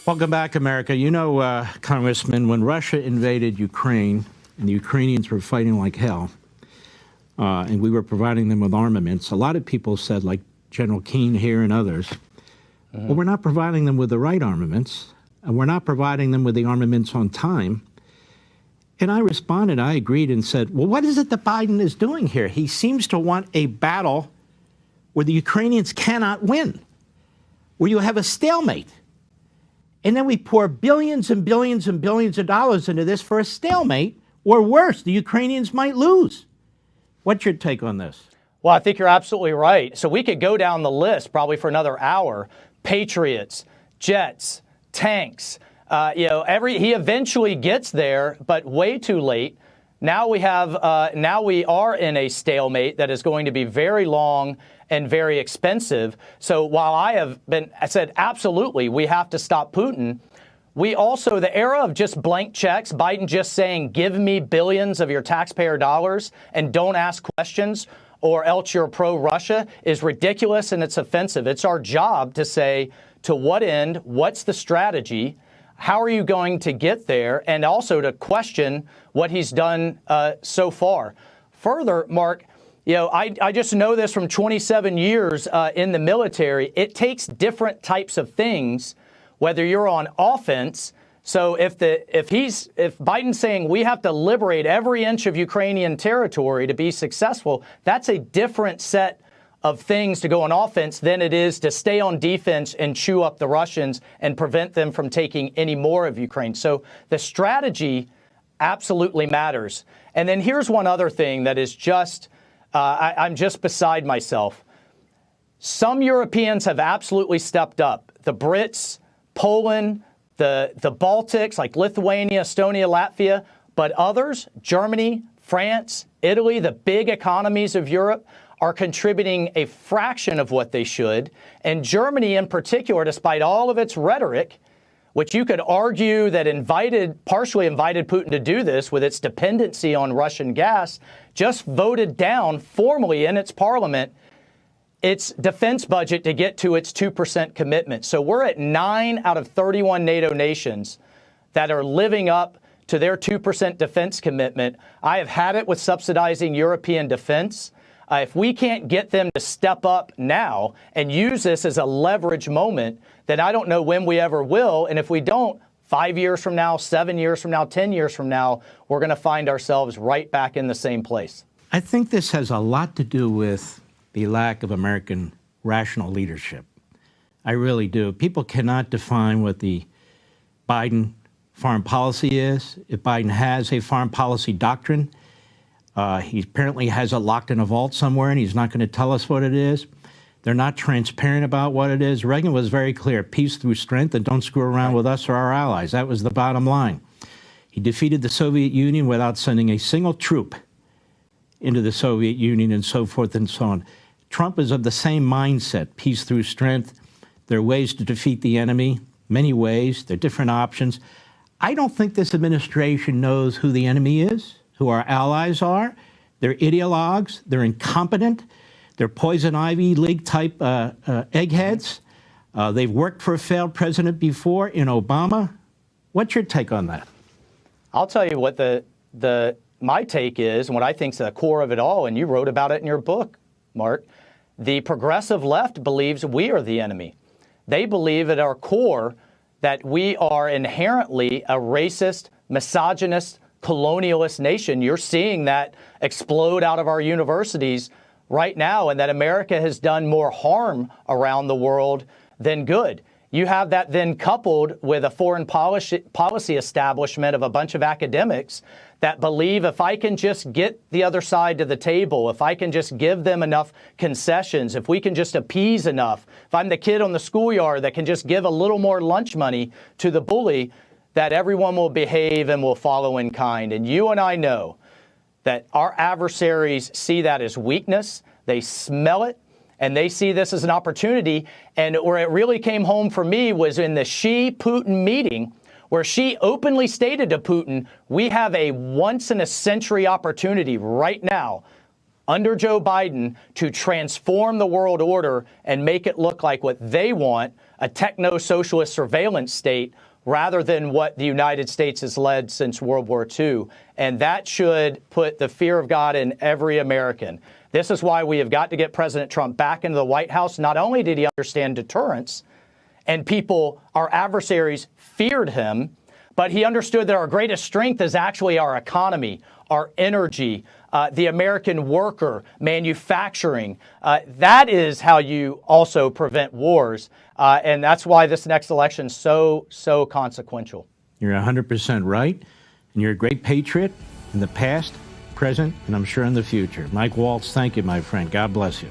Welcome back, America. You know, Congressman, when Russia invaded Ukraine and the Ukrainians were fighting like hell, and we were providing them with armaments, a lot of people said, like General Keane here and others, well, we're not providing them with the right armaments, and we're not providing them with the armaments on time. And I responded, I agreed and said, well, what is it that Biden is doing here? He seems to want a battle where the Ukrainians cannot win, where you have a stalemate. And then we pour billions and billions and billions of dollars into this for a stalemate, or worse, the Ukrainians might lose. What's your take on this? Well, I think you're absolutely right. So we could go down the list probably for another hour. Patriots, jets, tanks, he eventually gets there, but way too late. Now we are in a stalemate that is going to be very long and very expensive. So while I said absolutely we have to stop Putin, we also, the era of just blank checks, Biden just saying, give me billions of your taxpayer dollars and don't ask questions or else you're pro-Russia, is ridiculous and it's offensive. It's our job to say, to what end, what's the strategy, how are you going to get there, and also to question what he's done so far. Further, Mark, I just know this from 27 years in the military. It takes different types of things, whether you're on offense. So if Biden's saying we have to liberate every inch of Ukrainian territory to be successful, that's a different set of things to go on offense than it is to stay on defense and chew up the Russians and prevent them from taking any more of Ukraine. So the strategy absolutely matters. And then here's one other thing that is just, I'm just beside myself. Some Europeans have absolutely stepped up. The Brits, Poland, the Baltics, like Lithuania, Estonia, Latvia, but others, Germany, France, Italy, the big economies of Europe, are contributing a fraction of what they should. And Germany in particular, despite all of its rhetoric, which you could argue that partially invited Putin to do this with its dependency on Russian gas, just voted down formally in its parliament its defense budget to get to its 2% commitment. So we're at 9 out of 31 NATO nations that are living up to their 2% defense commitment. I have had it with subsidizing European defense. If we can't get them to step up now and use this as a leverage moment, then I don't know when we ever will. And if we don't, 5 years from now, 7 years from now, 10 years from now, we're going to find ourselves right back in the same place. I think this has a lot to do with the lack of American rational leadership. I really do. People cannot define what the Biden foreign policy is. If Biden has a foreign policy doctrine, he apparently has it locked in a vault somewhere, and he's not going to tell us what it is. They're not transparent about what it is. Reagan was very clear, peace through strength, and don't screw around with us or our allies. That was the bottom line. He defeated the Soviet Union without sending a single troop into the Soviet Union and so forth and so on. Trump is of the same mindset, peace through strength. There are ways to defeat the enemy, many ways. There are different options. I don't think this administration knows who the enemy is, who our allies are. They're ideologues. They're incompetent. They're poison ivy league type eggheads. They've worked for a failed president before in Obama. What's your take on that? I'll tell you what my take is and what I think is the core of it all, and you wrote about it in your book, Mark. The progressive left believes we are the enemy. They believe at our core that we are inherently a racist, misogynist, colonialist nation. You're seeing that explode out of our universities right now, and that America has done more harm around the world than good. You have that then coupled with a foreign policy establishment of a bunch of academics that believe if I can just get the other side to the table, if I can just give them enough concessions, if we can just appease enough, if I'm the kid on the schoolyard that can just give a little more lunch money to the bully, that everyone will behave and will follow in kind. And you and I know that our adversaries see that as weakness. They smell it. And they see this as an opportunity. And where it really came home for me was in the Xi-Putin meeting, where Xi openly stated to Putin, we have a once-in-a-century opportunity right now under Joe Biden to transform the world order and make it look like what they want, a techno-socialist surveillance state rather than what the United States has led since World War II. And that should put the fear of God in every American. This is why we have got to get President Trump back into the White House. Not only did he understand deterrence, and people, our adversaries, feared him, but he understood that our greatest strength is actually our economy, our energy, the American worker, manufacturing. That is how you also prevent wars. And that's why this next election is so consequential. You're 100% right. And you're a great patriot in the past, present, and I'm sure in the future. Mike Waltz, thank you, my friend. God bless you.